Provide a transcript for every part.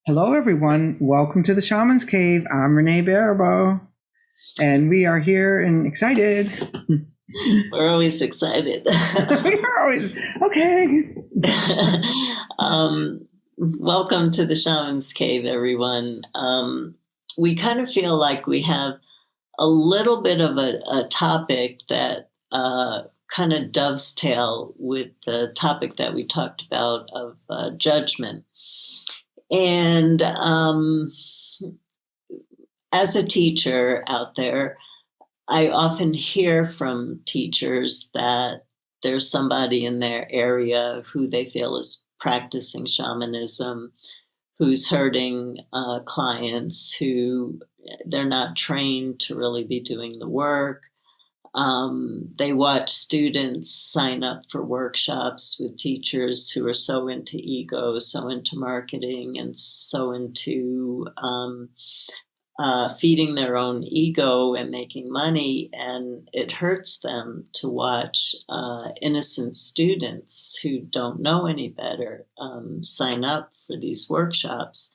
Hello, everyone. Welcome to the Shaman's Cave. I'm Renee Baribeau, and we are here and excited. We're always excited. We are always, okay. Welcome to the Shaman's Cave, everyone. We kind of feel like we have a little bit of a topic that kind of dovetail with the topic that we talked about of judgment. And as a teacher out there, I often hear from teachers that there's somebody in their area who they feel is practicing shamanism, who's hurting clients, who they're not trained to really be doing the work. They watch students sign up for workshops with teachers who are so into ego, so into marketing, and so into feeding their own ego and making money. And it hurts them to watch innocent students who don't know any better sign up for these workshops.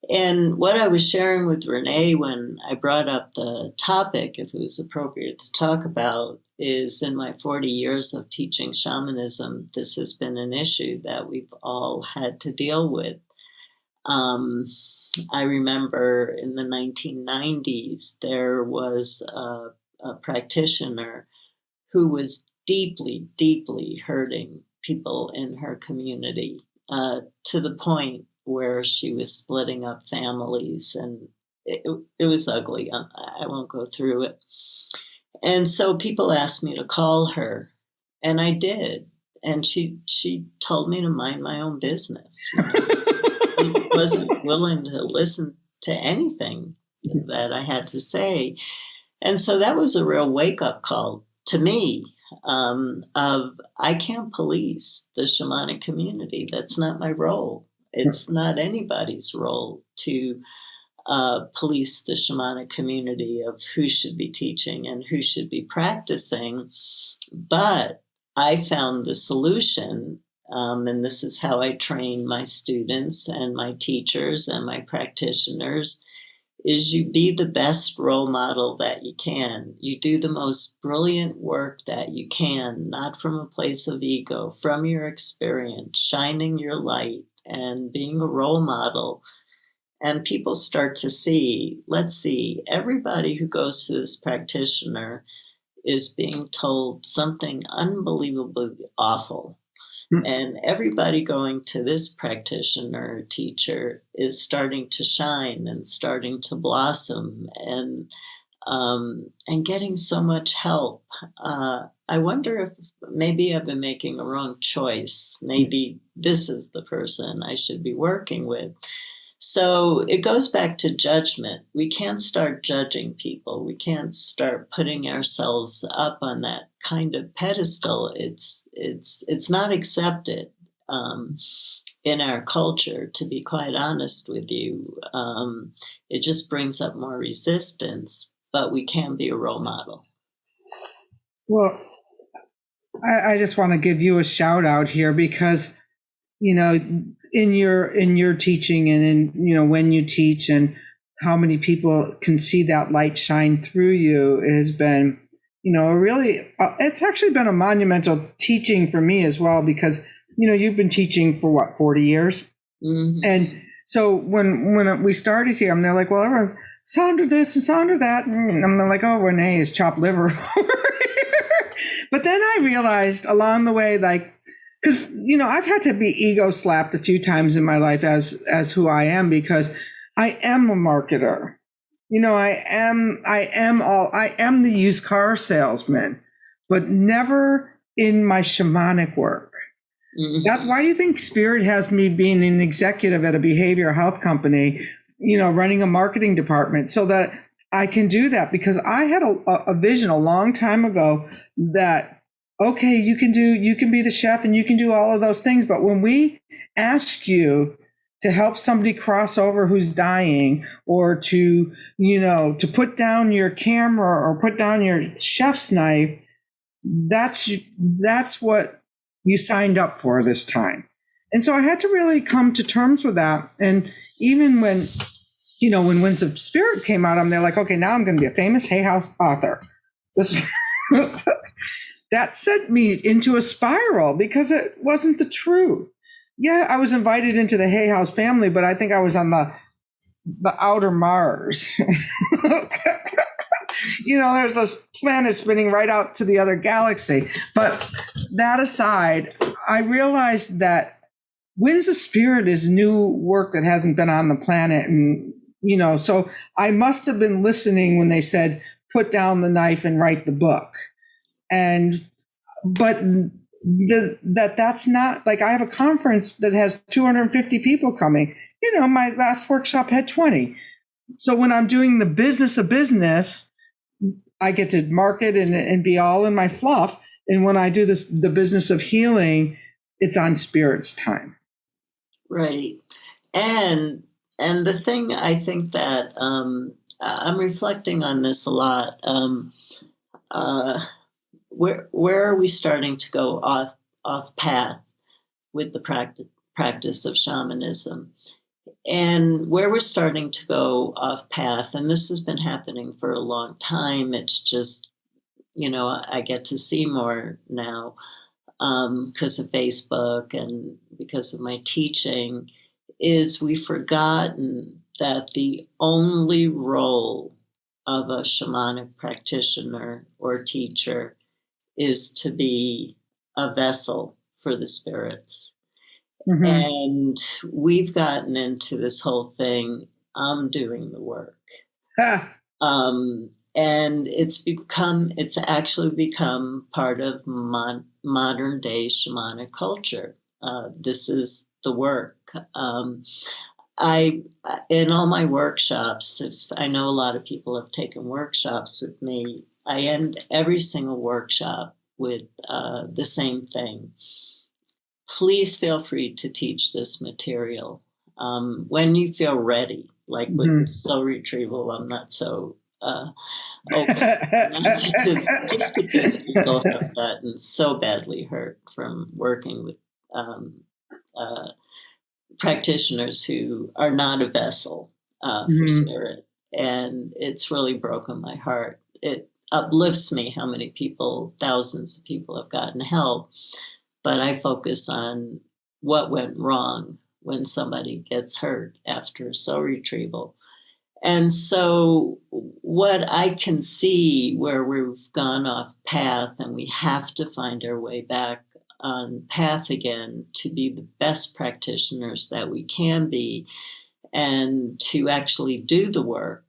And what I was sharing with Renee when I brought up the topic, if it was appropriate to talk about, is in my 40 years of teaching shamanism, this has been an issue that we've all had to deal with. I remember in the 1990s, there was a practitioner who was deeply, deeply hurting people in her community to the point where she was splitting up families, and it was ugly. I won't go through it. And so people asked me to call her, and I did. And she told me to mind my own business. She wasn't willing to listen to anything that I had to say. And so that was a real wake-up call to me of I can't police the shamanic community. That's not my role. It's not anybody's role to police the shamanic community of who should be teaching and who should be practicing. But I found the solution, and this is how I train my students and my teachers and my practitioners, is you be the best role model that you can. You do the most brilliant work that you can, not from a place of ego, from your experience, shining your light and being a role model. And people start to see, let's see, everybody who goes to this practitioner is being told something unbelievably awful. And everybody going to this practitioner teacher is starting to shine and starting to blossom and getting so much help. I wonder if maybe I've been making a wrong choice. Maybe this is the person I should be working with. So it goes back to judgment. We can't start judging people. We can't start putting ourselves up on that kind of pedestal. It's not accepted in our culture, to be quite honest with you. It just brings up more resistance, but we can be a role model. Well, I just want to give you a shout out here because, you know, in your teaching and in, when you teach and how many people can see that light shine through you, it has been, really, it's actually been a monumental teaching for me as well, because, you've been teaching for what, 40 years? Mm-hmm. And so when we started here, they're like, well, everyone's Sandra this and Sandra that. And I'm like, oh, Renee is chopped liver over here. But then I realized along the way, because, I've had to be ego slapped a few times in my life as who I am, because I am a marketer. I am the used car salesman, but never in my shamanic work. Mm-hmm. That's why do you think Spirit has me being an executive at a behavioral health company, running a marketing department, so that I can do that? Because I had a vision a long time ago that, okay, you can be the chef and you can do all of those things. But when we ask you to help somebody cross over who's dying, or to put down your camera or put down your chef's knife, that's what you signed up for this time. And so I had to really come to terms with that. And even when, when Winds of Spirit came out, I'm there like, okay, now I'm going to be a famous Hay House author. This, that sent me into a spiral because it wasn't the truth. Yeah, I was invited into the Hay House family, but I think I was on the outer Mars. There's a planet spinning right out to the other galaxy. But that aside, I realized that Winds of Spirit is new work that hasn't been on the planet. And, so I must have been listening when they said, put down the knife and write the book. But that's not like, I have a conference that has 250 people coming. My last workshop had 20. So when I'm doing the business of business, I get to market and be all in my fluff. And when I do the business of healing, it's on Spirit's time. Right. And the thing I think that I'm reflecting on this a lot. Where are we starting to go off path with the practice of shamanism? And where we're starting to go off path, and this has been happening for a long time, it's just, I get to see more now because of Facebook and because of my teaching, is we've forgotten that the only role of a shamanic practitioner or teacher is to be a vessel for the spirits. Mm-hmm. And we've gotten into this whole thing, I'm doing the work. And it's actually become part of modern day shamanic culture. This is the work. In all my workshops, if I know a lot of people have taken workshops with me, I end every single workshop with the same thing. Please feel free to teach this material when you feel ready. Like with soul retrieval, I'm not so open. just because people have gotten so badly hurt from working with practitioners who are not a vessel for spirit. And it's really broken my heart. It uplifts me how many people, thousands of people have gotten help. But I focus on what went wrong when somebody gets hurt after soul retrieval. And so what I can see where we've gone off path and we have to find our way back on path again to be the best practitioners that we can be and to actually do the work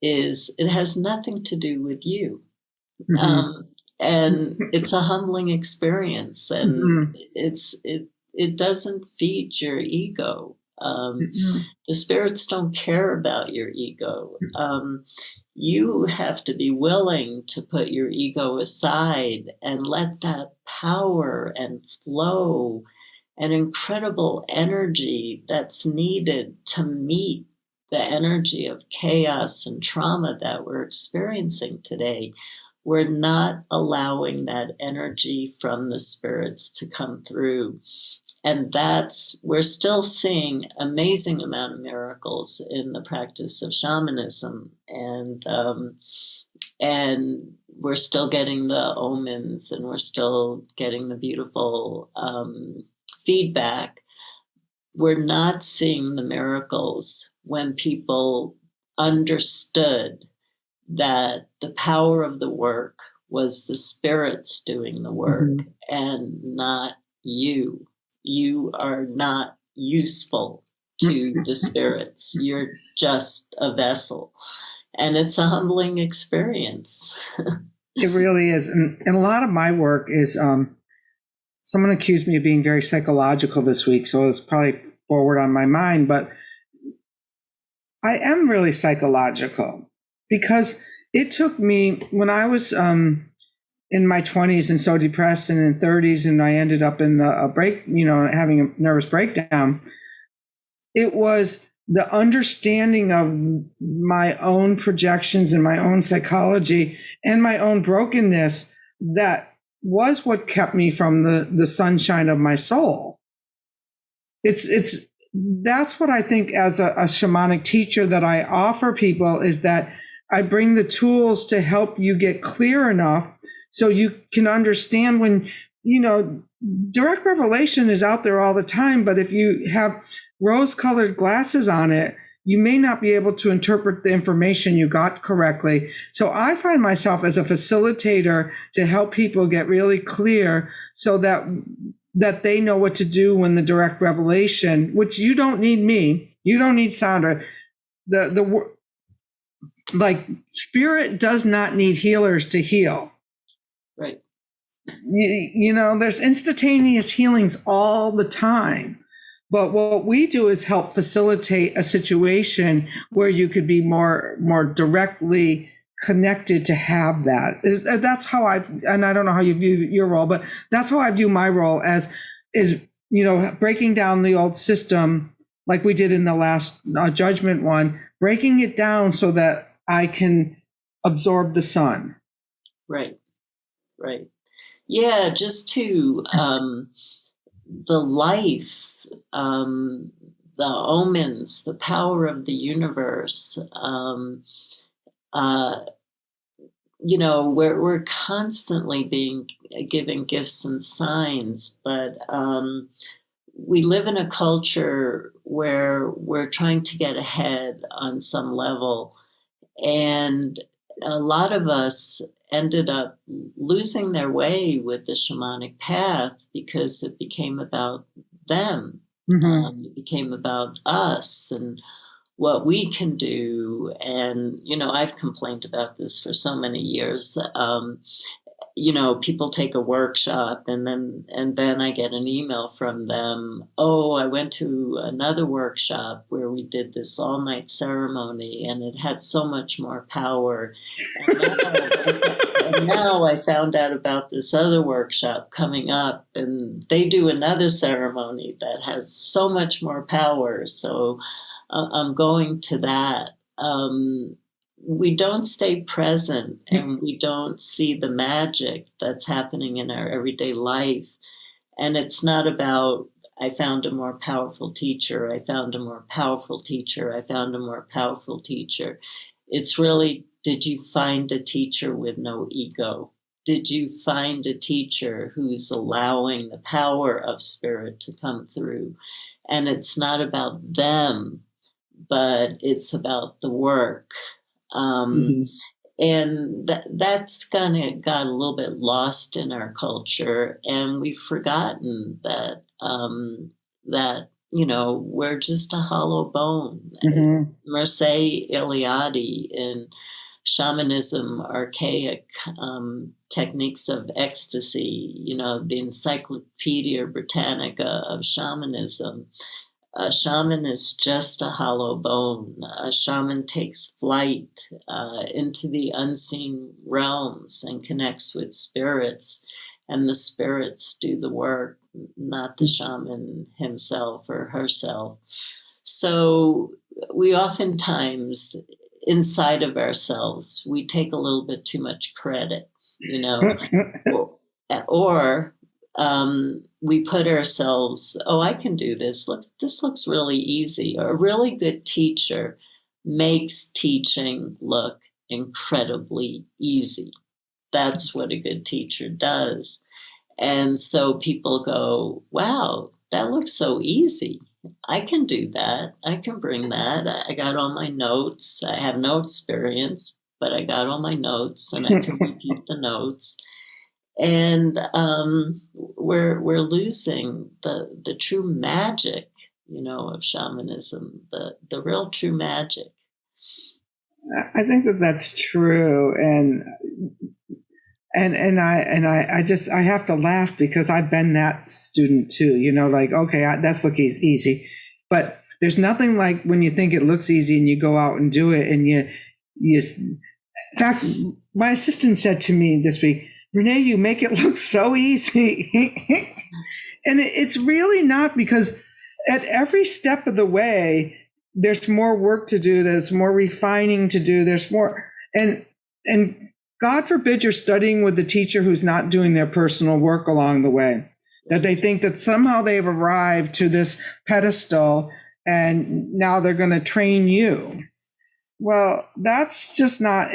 is it has nothing to do with you. And it's a humbling experience, and it doesn't feed your ego. The spirits don't care about your ego. You have to be willing to put your ego aside and let that power and flow and incredible energy that's needed to meet the energy of chaos and trauma that we're experiencing today. We're not allowing that energy from the spirits to come through. And we're still seeing amazing amount of miracles in the practice of shamanism. And we're still getting the omens and we're still getting the beautiful feedback. We're not seeing the miracles when people understood that the power of the work was the spirits doing the work and not you. You are not useful to the spirits. You're just a vessel. And it's a humbling experience. It really is. And a lot of my work is, someone accused me of being very psychological this week, so it's probably forward on my mind, but I am really psychological because it took me when I was in my 20s and so depressed and in 30s, and I ended up in having a nervous breakdown. It was the understanding of my own projections and my own psychology and my own brokenness that was what kept me from the sunshine of my soul. That's what I think as a shamanic teacher that I offer people, is that I bring the tools to help you get clear enough so you can understand when, direct revelation is out there all the time, but if you have rose-colored glasses on it, you may not be able to interpret the information you got correctly. So I find myself as a facilitator to help people get really clear so that they know what to do when the direct revelation, which you don't need me, you don't need Sandra. Like, spirit does not need healers to heal. Right. There's instantaneous healings all the time. But what we do is help facilitate a situation where you could be more directly connected to have that. That's how and I don't know how you view your role, but that's how I view my role, is breaking down the old system like we did in the last judgment one, breaking it down so that I can absorb the sun. Right. Yeah, just to the life, the omens, the power of the universe. We're constantly being given gifts and signs, but we live in a culture where we're trying to get ahead on some level, and a lot of us ended up losing their way with the shamanic path because it became about them. Mm-hmm. It became about us and what we can do. And, I've complained about this for so many years. People take a workshop and then I get an email from them. Oh, I went to another workshop where we did this all-night ceremony and it had so much more power. And now I found out about this other workshop coming up and they do another ceremony that has so much more power. So I'm going to that. We don't stay present and we don't see the magic that's happening in our everyday life. And it's not about, I found a more powerful teacher, I found a more powerful teacher, I found a more powerful teacher. It's really, did you find a teacher with no ego? Did you find a teacher who's allowing the power of spirit to come through? And it's not about them, but it's about the work. And that's kind of got a little bit lost in our culture, and we've forgotten that we're just a hollow bone. Mm-hmm. Mircea Eliade in Shamanism, Archaic Techniques of Ecstasy, the Encyclopedia Britannica of Shamanism. A shaman is just a hollow bone. A shaman takes flight into the unseen realms and connects with spirits, and the spirits do the work, not the shaman himself or herself. So we oftentimes, inside of ourselves, we take a little bit too much credit, or we put ourselves, I can do this. This looks really easy. A really good teacher makes teaching look incredibly easy. That's what a good teacher does. And so people go, wow, that looks so easy. I can do that. I can bring that. I got all my notes. I have no experience, but I got all my notes and I can repeat the notes. And we're losing the true magic, of shamanism, the real true magic. I think that's true, and I have to laugh because I've been that student too. Okay, that's looks easy, but there's nothing like when you think it looks easy and you go out and do it, and you. In fact, my assistant said to me this week, Renee, you make it look so easy. And it's really not, because at every step of the way, there's more work to do. There's more refining to do. There's more. And God forbid you're studying with the teacher who's not doing their personal work along the way, that they think that somehow they've arrived to this pedestal and now they're going to train you. Well, that's just not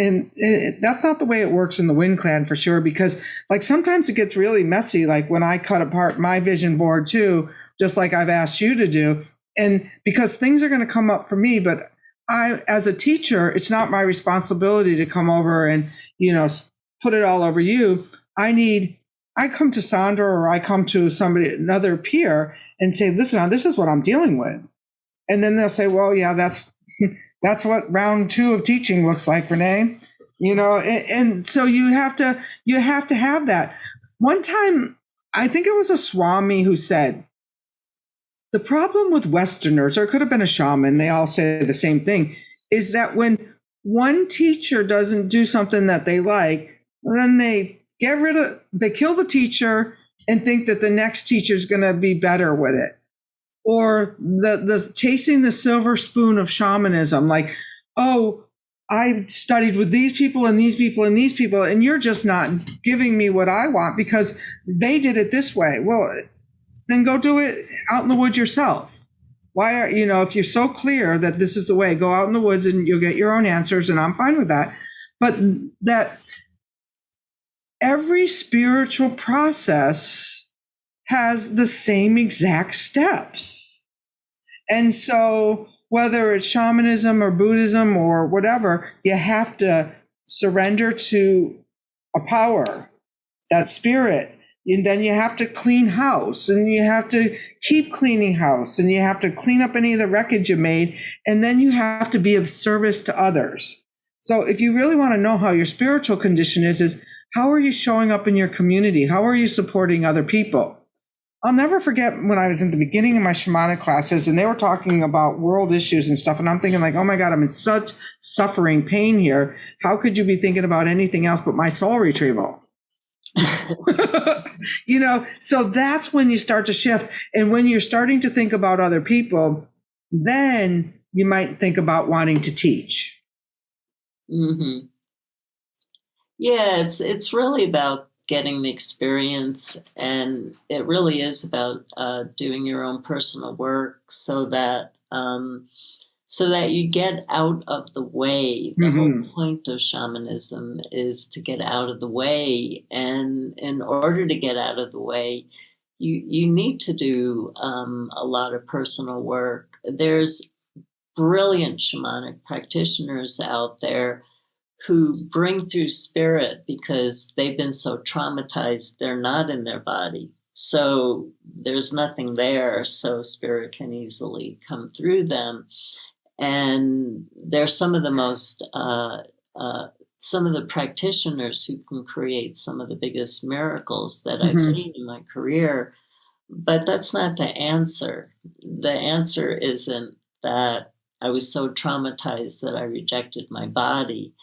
that's not the way it works in the Wind Clan for sure, because like sometimes it gets really messy. Like when I cut apart my vision board too, just like I've asked you to do. And because things are going to come up for me, but I, as a teacher, it's not my responsibility to come over and, put it all over you. I come to Sandra or I come to another peer and say, listen, this is what I'm dealing with. And then they'll say, well, yeah, that's what round 2 of teaching looks like, Renee. And so you have to have that. One time, I think it was a Swami who said, the problem with Westerners, or it could have been a shaman, they all say the same thing, is that when one teacher doesn't do something that they like, then they kill the teacher and think that the next teacher is going to be better with it. Or the chasing the silver spoon of shamanism, like, oh, I studied with these people and these people and these people, and you're just not giving me what I want because they did it this way. Well, then go do it out in the woods yourself. Why are, if you're so clear that this is the way, go out in the woods and you'll get your own answers, and I'm fine with that. But that every spiritual process has the same exact steps. And so whether it's shamanism or Buddhism or whatever, you have to surrender to a power, that spirit. And then you have to clean house, and you have to keep cleaning house, and you have to clean up any of the wreckage you made. And then you have to be of service to others. So if you really want to know how your spiritual condition is how are you showing up in your community? How are you supporting other people? I'll never forget when I was in the beginning of my shamanic classes and they were talking about world issues and stuff. And I'm thinking like, oh my God, I'm in such suffering pain here. How could you be thinking about anything else but my soul retrieval? So that's when you start to shift. And when you're starting to think about other people, then you might think about wanting to teach. Mm-hmm. Yeah, it's really about getting the experience, and it really is about doing your own personal work so that you get out of the way. The whole point of shamanism is to get out of the way, and in order to get out of the way, you need to do a lot of personal work. There's brilliant shamanic practitioners out there who bring through spirit because they've been so traumatized they're not in their body. So there's nothing there, so spirit can easily come through them. And they're some of the most, some of the practitioners who can create some of the biggest miracles that I've seen in my career. But that's not the answer. The answer isn't that I was so traumatized that I rejected my body.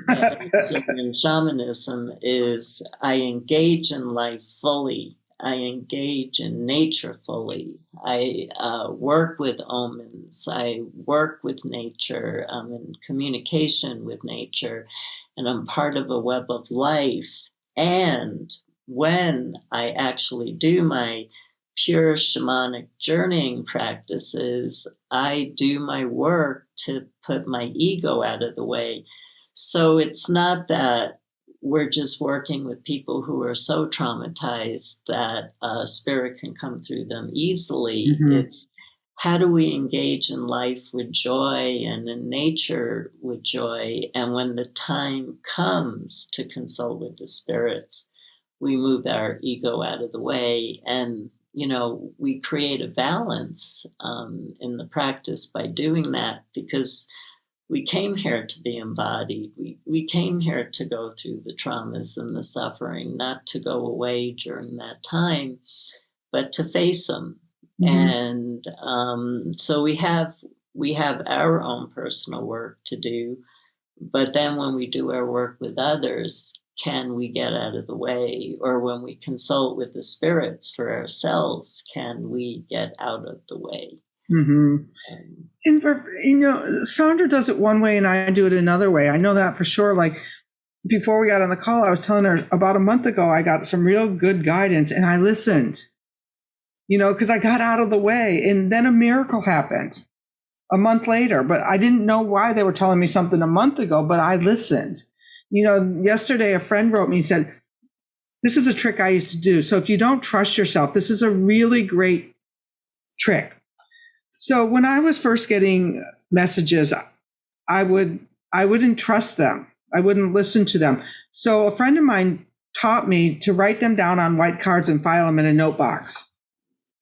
In shamanism is I engage in life fully. I engage in nature fully. I work with omens. I work with nature. I'm in communication with nature, and I'm part of a web of life. And when I actually do my pure shamanic journeying practices, I do my work to put my ego out of the way. So it's not that we're just working with people who are so traumatized that spirit can come through them easily. It's how do we engage in life with joy and in nature with joy? And when the time comes to consult with the spirits, we move our ego out of the way. And, we create a balance in the practice by doing that, because we came here to be embodied. We came here to go through the traumas and the suffering, not to go away during that time, but to face them. And so we have our own personal work to do. But then when we do our work with others, can we get out of the way? Or when we consult with the spirits for ourselves, can we get out of the way? And Sandra does it one way and I do it another way. I know that for sure. Like before we got on the call, I was telling her about a month ago, I got some real good guidance and I listened, because I got out of the way, and then a miracle happened a month later, but I didn't know why they were telling me something a month ago, but I listened. Yesterday a friend wrote me and said, this is a trick I used to do. So if you don't trust yourself, this is a really great trick. So when I was first getting messages, I wouldn't trust them. I wouldn't listen to them. So a friend of mine taught me to write them down on white cards and file them in a note box.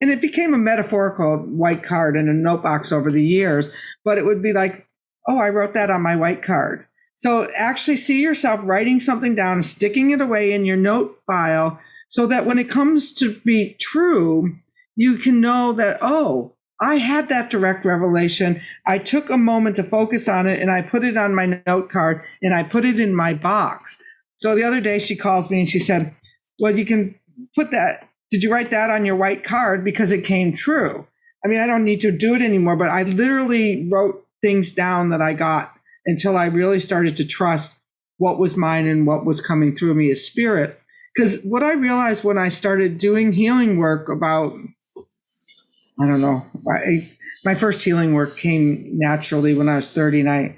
And it became a metaphorical white card in a note box over the years, but it would be like, oh, I wrote that on my white card. So actually see yourself writing something down and sticking it away in your note file so that when it comes to be true, you can know that, oh, I had that direct revelation. I took a moment to focus on it and I put it on my note card and I put it in my box. So the other day she calls me and she said, well, you can put that. Did you write that on your white card because it came true? I mean, I don't need to do it anymore, but I literally wrote things down that I got until I really started to trust what was mine and what was coming through me as spirit. Because what I realized when I started doing healing work about, I don't know, my first healing work came naturally when I was 30 and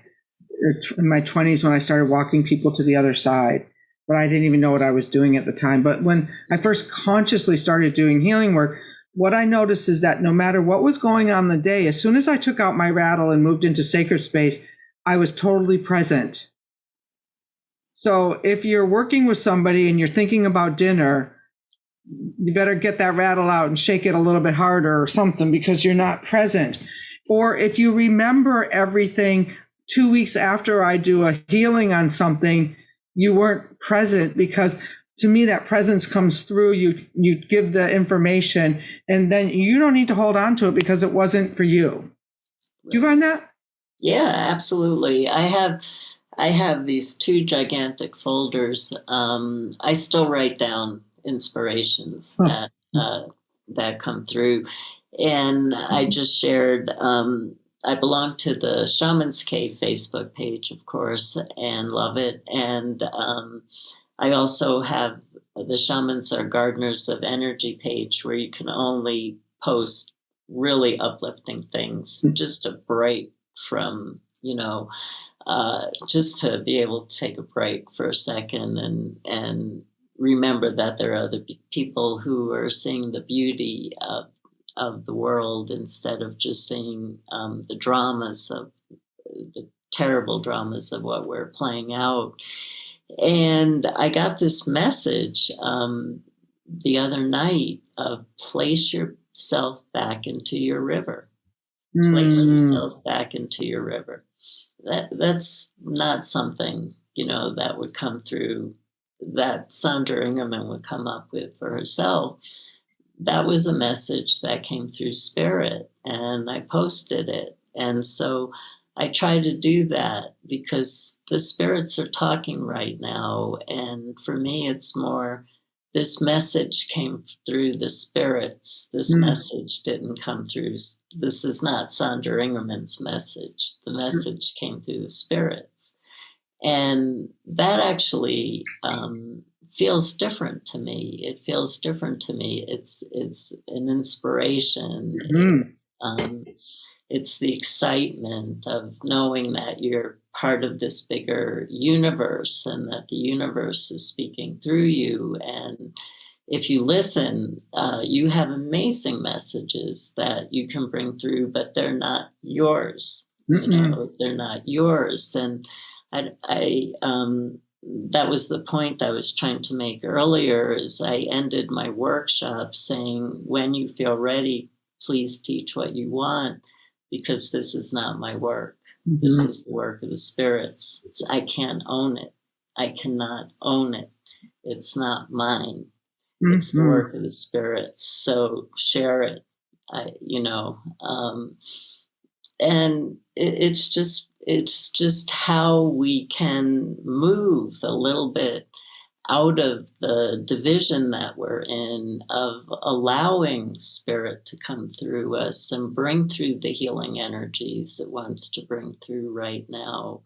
in my 20s when I started walking people to the other side. But I didn't even know what I was doing at the time. But when I first consciously started doing healing work, what I noticed is that no matter what was going on the day, as soon as I took out my rattle and moved into sacred space, I was totally present. So if you're working with somebody and you're thinking about dinner, you better get that rattle out and shake it a little bit harder or something because you're not present. Or if you remember everything 2 weeks after I do a healing on something, you weren't present, because to me that presence comes through. You give the information and then you don't need to hold on to it because it wasn't for you. Do you find that? Yeah, absolutely. I have these two gigantic folders. I still write down inspirations that come through, and I just shared. I belong to the Shamans Cave Facebook page, of course, and love it. And I also have the Shamans Are Gardeners of Energy page, where you can only post really uplifting things, just a break from, just to be able to take a break for a second and remember that there are other people who are seeing the beauty of the world instead of just seeing the dramas of the terrible dramas of what we're playing out. And I got this message the other night of place yourself back into your river. Place yourself back into your river. That's not something, that would come through, that Sandra Ingerman would come up with for herself. That was a message that came through spirit, and I posted it. And so I try to do that because the spirits are talking right now. And for me, it's more, this message came through the spirits. This message didn't come through. This is not Sandra Ingerman's message. The message came through the spirits. And that actually feels different to me. It feels different to me. It's an inspiration. It's the excitement of knowing that you're part of this bigger universe and that the universe is speaking through you. And if you listen, you have amazing messages that you can bring through, but they're not yours. They're not yours. And I that was the point I was trying to make earlier, is I ended my workshop saying, when you feel ready, please teach what you want, because this is not my work. This is the work of the spirits. I can't own it. I cannot own it. It's not mine. It's the work of the spirits. So share it, and it's just how we can move a little bit out of the division that we're in, of allowing spirit to come through us and bring through the healing energies it wants to bring through right now.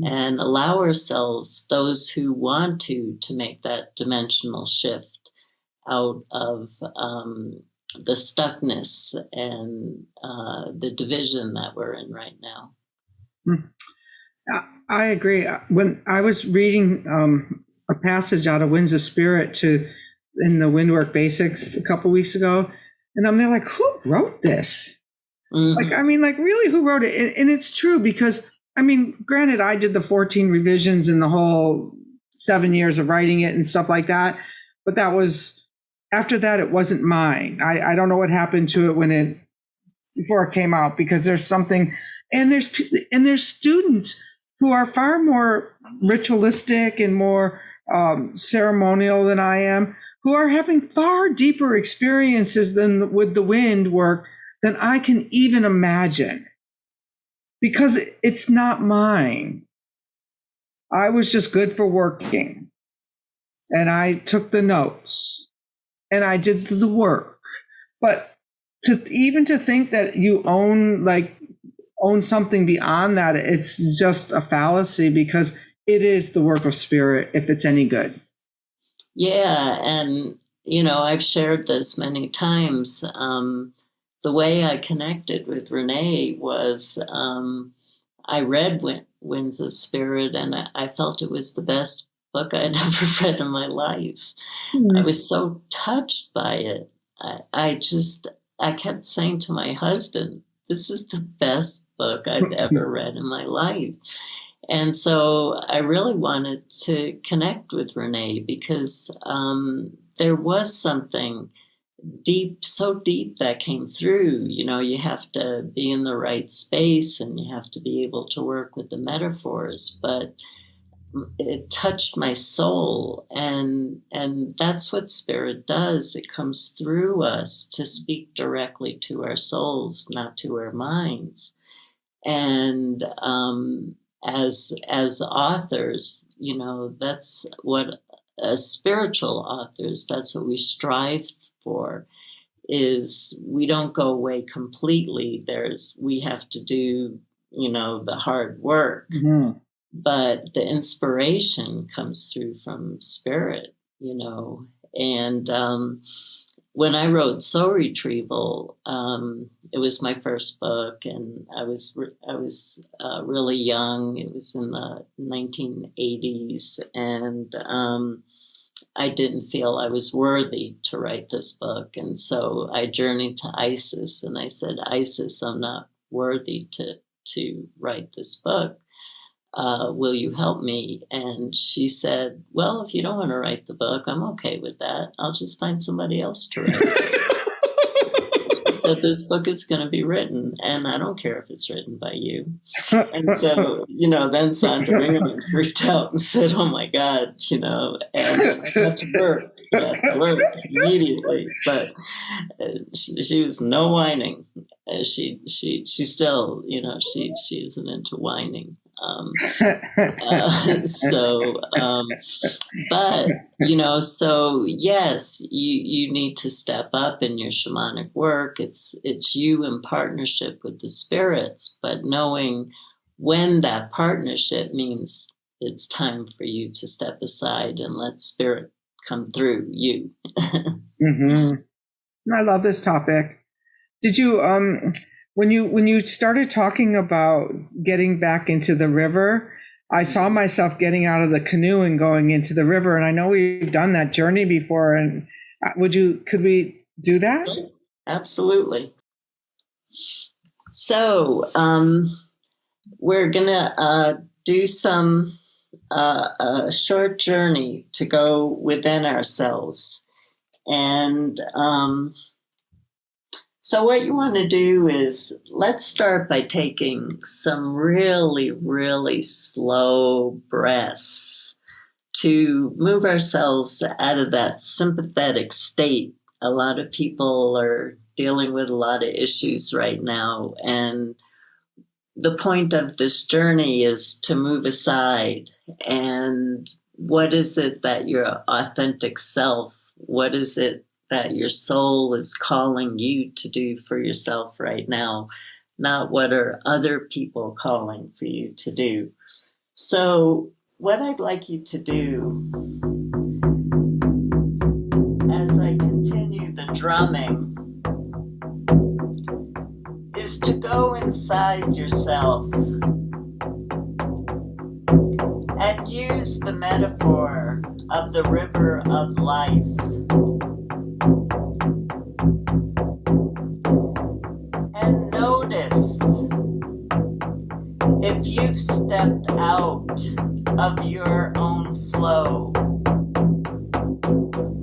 and allow ourselves, those who want to make that dimensional shift out of the stuckness and the division that we're in right now. I agree. When I was reading a passage out of Winds of Spirit in the Windwork Basics a couple weeks ago, and I'm there like, who wrote this? Mm-hmm. Really, who wrote it? And it's true because, granted, I did the 14 revisions and the whole 7 years of writing it and stuff like that, but that was, after that, it wasn't mine. I don't know what happened to it before it came out, because there's something, and there's students who are far more ritualistic and more ceremonial than I am, who are having far deeper experiences with the wind work than I can even imagine, because it's not mine. I was just good for working, and I took the notes, and I did the work. But to think that you own something beyond that, it's just a fallacy, because it is the work of spirit, if it's any good. Yeah, and I've shared this many times. The way I connected with Renee was I read Winds of Spirit, and I felt it was the best book I'd ever read in my life. I was so touched by it. I kept saying to my husband, this is the best book I've ever read in my life. And so I really wanted to connect with Renee, because there was something so deep that came through. You have to be in the right space, and you have to be able to work with the metaphors, but it touched my soul, and that's what spirit does. It comes through us to speak directly to our souls, not to our minds. And as authors, that's what, as spiritual authors, that's what we strive for, is we don't go away completely. We have to do the hard work. Mm-hmm. But the inspiration comes through from spirit, and when I wrote Soul Retrieval, it was my first book, and I was really young. It was in the 1980s, and I didn't feel I was worthy to write this book, and so I journeyed to Isis, and I said, Isis, I'm not worthy to write this book. Will you help me? And she said, well, if you don't want to write the book, I'm okay with that. I'll just find somebody else to write it. She said, this book is going to be written, and I don't care if it's written by you. And so, then Sandra Ingerman freaked out and said, oh my God, and I had to work. I had to work immediately. But she was no whining. She still, she isn't into whining. So yes, you need to step up in your shamanic work. It's you in partnership with the spirits, but knowing when that partnership means it's time for you to step aside and let spirit come through you. Mm-hmm. I love this topic. Did you when you started talking about getting back into the river, I saw myself getting out of the canoe and going into the river, and I know we've done that journey before. And could we do that? Absolutely. So we're gonna do some a short journey to go within ourselves, and so what you want to do is, let's start by taking some really, really slow breaths to move ourselves out of that sympathetic state. A lot of people are dealing with a lot of issues right now, and the point of this journey is to move aside. And what is it that your authentic self, what is it that your soul is calling you to do for yourself right now, not what are other people calling for you to do. So, what I'd like you to do as I continue the drumming is to go inside yourself and use the metaphor of the river of life. And notice if you've stepped out of your own flow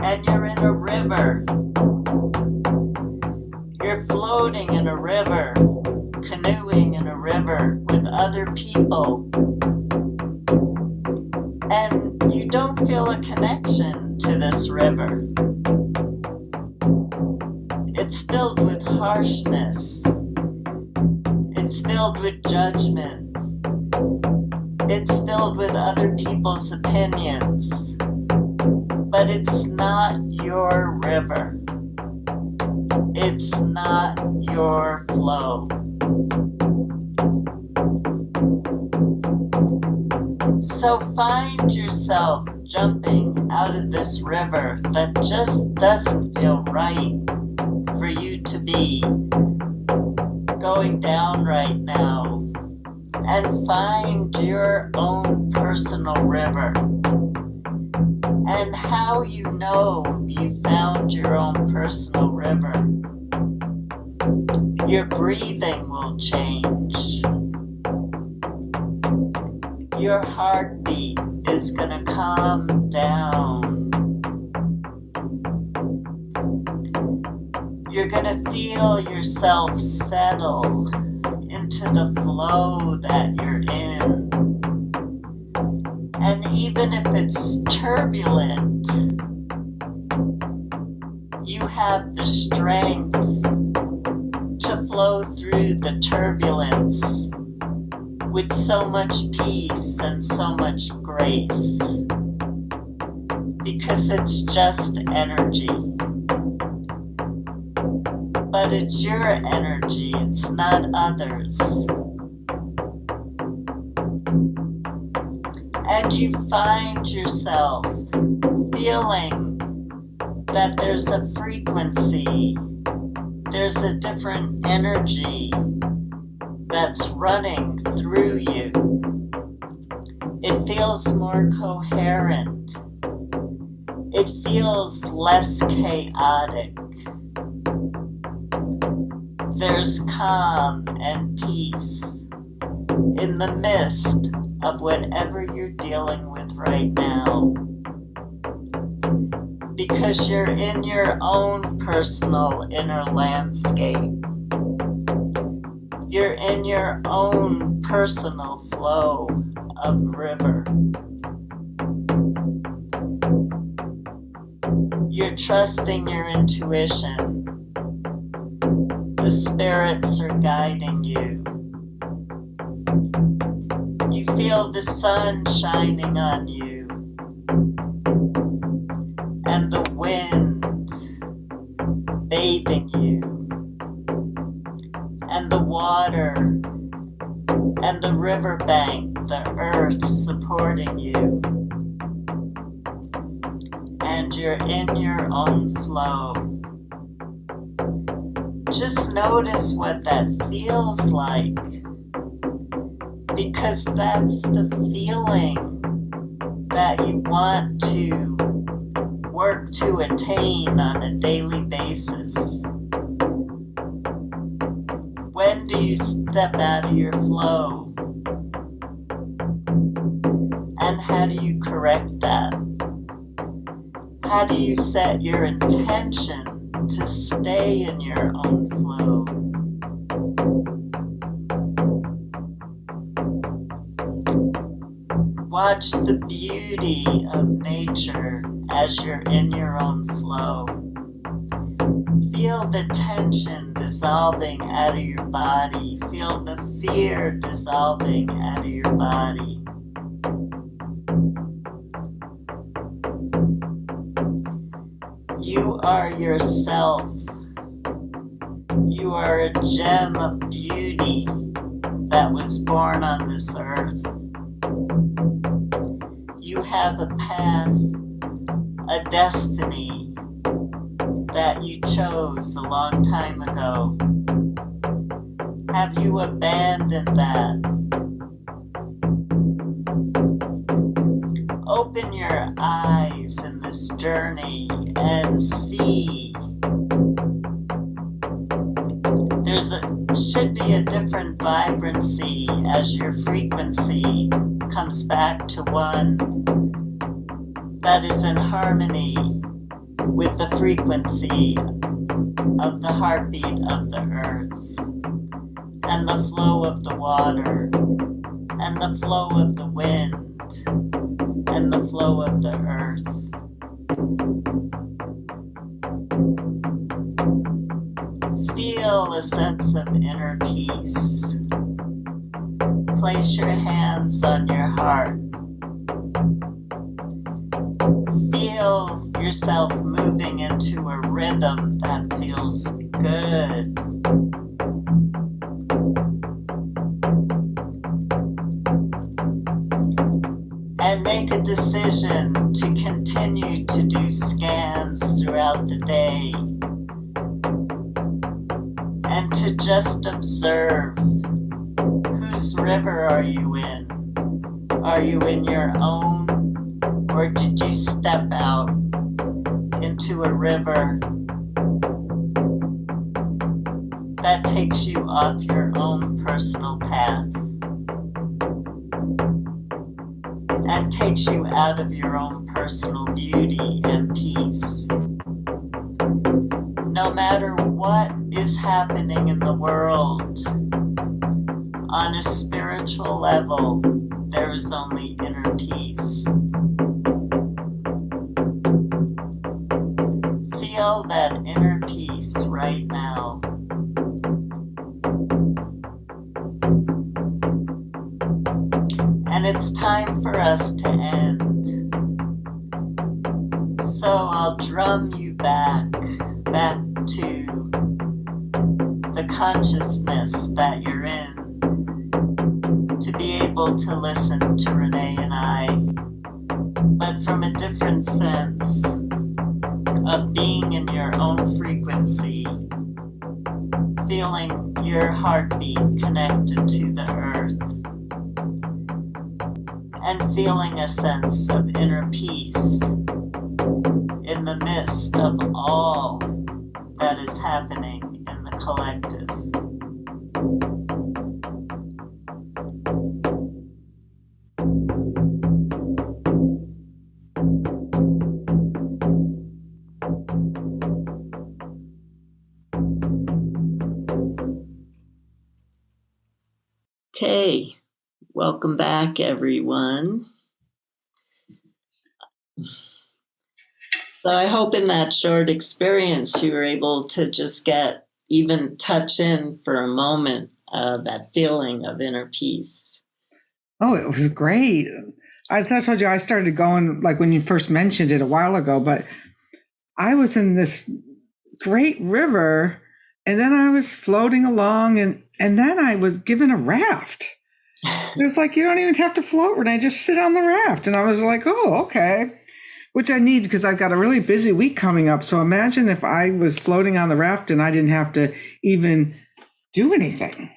and you're in a river, you're floating in a river, canoeing in a river with other people, and you don't feel a connection to this river. It's filled with harshness. It's filled with judgment. It's filled with other people's opinions. But it's not your river. It's not your flow. So find yourself jumping out of this river that just doesn't feel right for you to be going down right now, and find your own personal river. And how you know you found your own personal river. Your breathing will change. Your heartbeat is going to calm down. You're going to feel yourself settle into the flow that you're in. And even if it's turbulent, you have the strength to flow through the turbulence with so much peace and so much grace, because it's just energy. But it's your energy, it's not others. And you find yourself feeling that there's a frequency, there's a different energy that's running through you. It feels more coherent. It feels less chaotic. There's calm and peace in the midst of whatever you're dealing with right now. Because you're in your own personal inner landscape. You're in your own personal flow of river. You're trusting your intuition. The spirits are guiding you. You feel the sun shining on you, and the wind bathing you, and the water, and the riverbank, the earth supporting you, and you're in your own flow. Just notice what that feels like, because that's the feeling that you want to work to attain on a daily basis. When do you step out of your flow? And how do you correct that? How do you set your intention to stay in your own flow? Watch the beauty of nature as you're in your own flow. Feel the tension dissolving out of your body. Feel the fear dissolving out of your body. You are yourself. You are a gem of beauty that was born on this earth. have a path, a destiny that you chose a long time ago? Have you abandoned that? Open your eyes in this journey and see. Should be a different vibrancy as your frequency comes back to one that is in harmony with the frequency of the heartbeat of the earth and the flow of the water and the flow of the wind and the flow of the earth. Feel a sense of inner peace. Place your hands on your heart. Feel yourself moving into a rhythm that feels good. And make a decision to continue to do scans throughout the day and to just observe. Whose river are you in? Are you in your own, or did you step out into a river that takes you off your own personal path and takes you out of your own personal beauty and peace? No matter what is happening in the world, on a spiritual level, there is only inner peace. Feel that inner peace right now. And it's time for us to end. So I'll drum you back to the consciousness that you're in, to be able to listen to Renee and I, but from a different sense of being in your own frequency, feeling your heartbeat connected to the earth, and feeling a sense of inner peace in the midst of all that is happening in the collective. Okay, welcome back, everyone. So I hope in that short experience you were able to just even touch in for a moment that feeling of inner peace. Oh, it was great. I told you I started going like when you first mentioned it a while ago, but I was in this great river and then I was floating along and then I was given a raft. It was like, you don't even have to float, Renee, just sit on the raft. And I was like, oh, okay. Which I need because I've got a really busy week coming up. So imagine if I was floating on the raft and I didn't have to even do anything.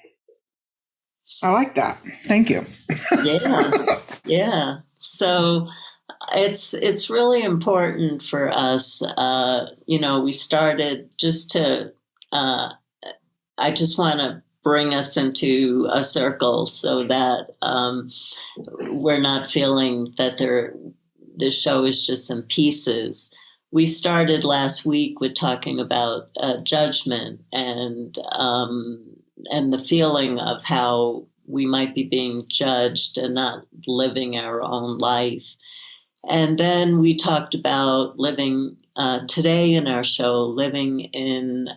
I like that. Thank you. Yeah. So it's really important for us. We started just to, I just want to bring us into a circle so that we're not feeling that the show is just in pieces. We started last week with talking about judgment and the feeling of how we might be being judged and not living our own life. And then we talked about living today in our show, living in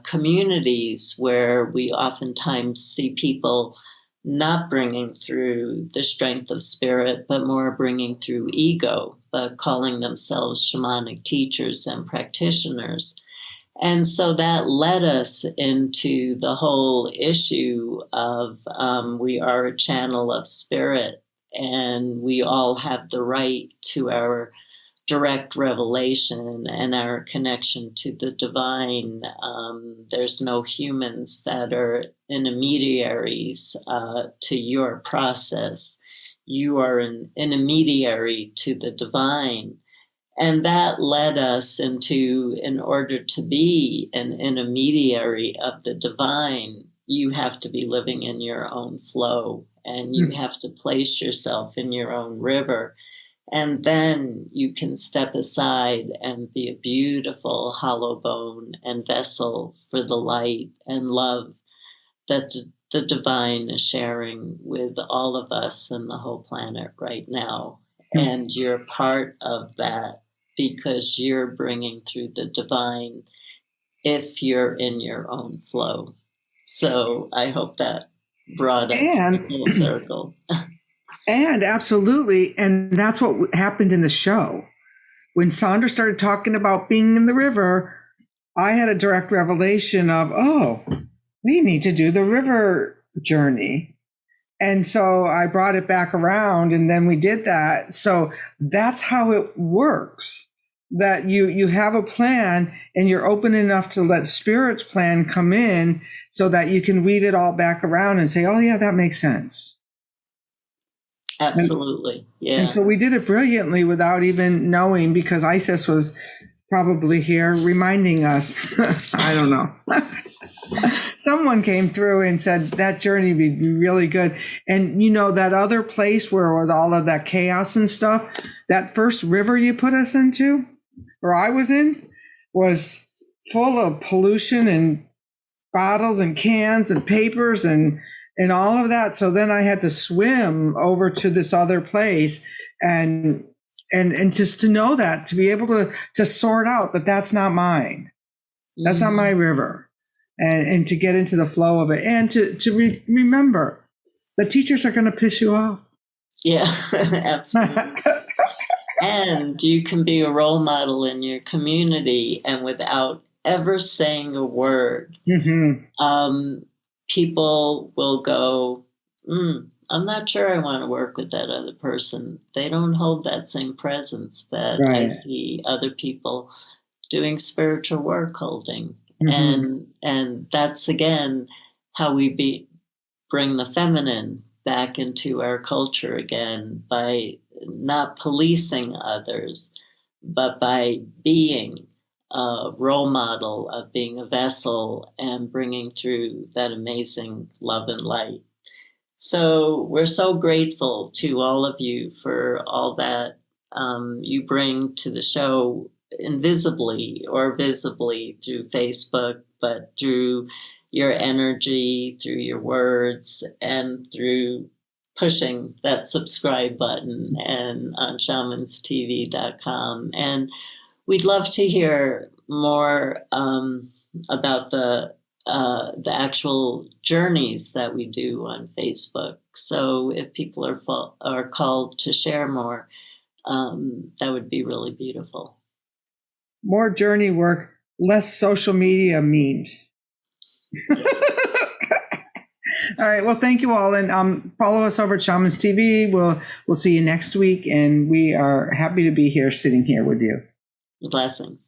communities where we oftentimes see people not bringing through the strength of spirit, but more bringing through ego, but calling themselves shamanic teachers and practitioners. And so that led us into the whole issue of we are a channel of spirit. and we all have the right to our direct revelation and our connection to the divine. There's no humans that are intermediaries to your process. You are an intermediary to the divine. And that led us into, in order to be an intermediary of the divine, you have to be living in your own flow, and you have to place yourself in your own river. And then you can step aside and be a beautiful hollow bone and vessel for the light and love that the divine is sharing with all of us and the whole planet right now. And you're part of that because you're bringing through the divine if you're in your own flow. So I hope that brought us full circle. And absolutely. And that's what happened in the show. When Sandra started talking about being in the river, I had a direct revelation of, oh, we need to do the river journey. And so I brought it back around, and then we did that. So that's how it works, that you have a plan and you're open enough to let Spirit's plan come in so that you can weave it all back around and say, oh, yeah, that makes sense. Absolutely. Yeah. And so we did it brilliantly without even knowing, because Isis was probably here reminding us. I don't know. Someone came through and said that journey would be really good. And you know, that other place where with all of that chaos and stuff, that first river you put us into, or I was in, was full of pollution and bottles and cans and papers and all of that. So then I had to swim over to this other place and just to know that, to be able to sort out that that's not mine. That's not my river. And to get into the flow of it, and to remember the teachers are going to piss you off. Yeah, absolutely. And you can be a role model in your community, and without ever saying a word, people will go, I'm not sure I want to work with that other person. They don't hold that same presence that I see other people doing spiritual work holding. And that's, again, how we bring the feminine back into our culture again, by not policing others, but by being a role model, of being a vessel and bringing through that amazing love and light. So we're so grateful to all of you for all that you bring to the show, invisibly or visibly through Facebook, but through your energy, through your words, and through pushing that subscribe button and on shamanstv.com. And we'd love to hear more about the actual journeys that we do on Facebook. So if people are called to share more, that would be really beautiful. More journey work, less social media memes. All right. Well, thank you all. And follow us over at Shamans TV. We'll see you next week. And we are happy to be here, sitting here with you. Blessings.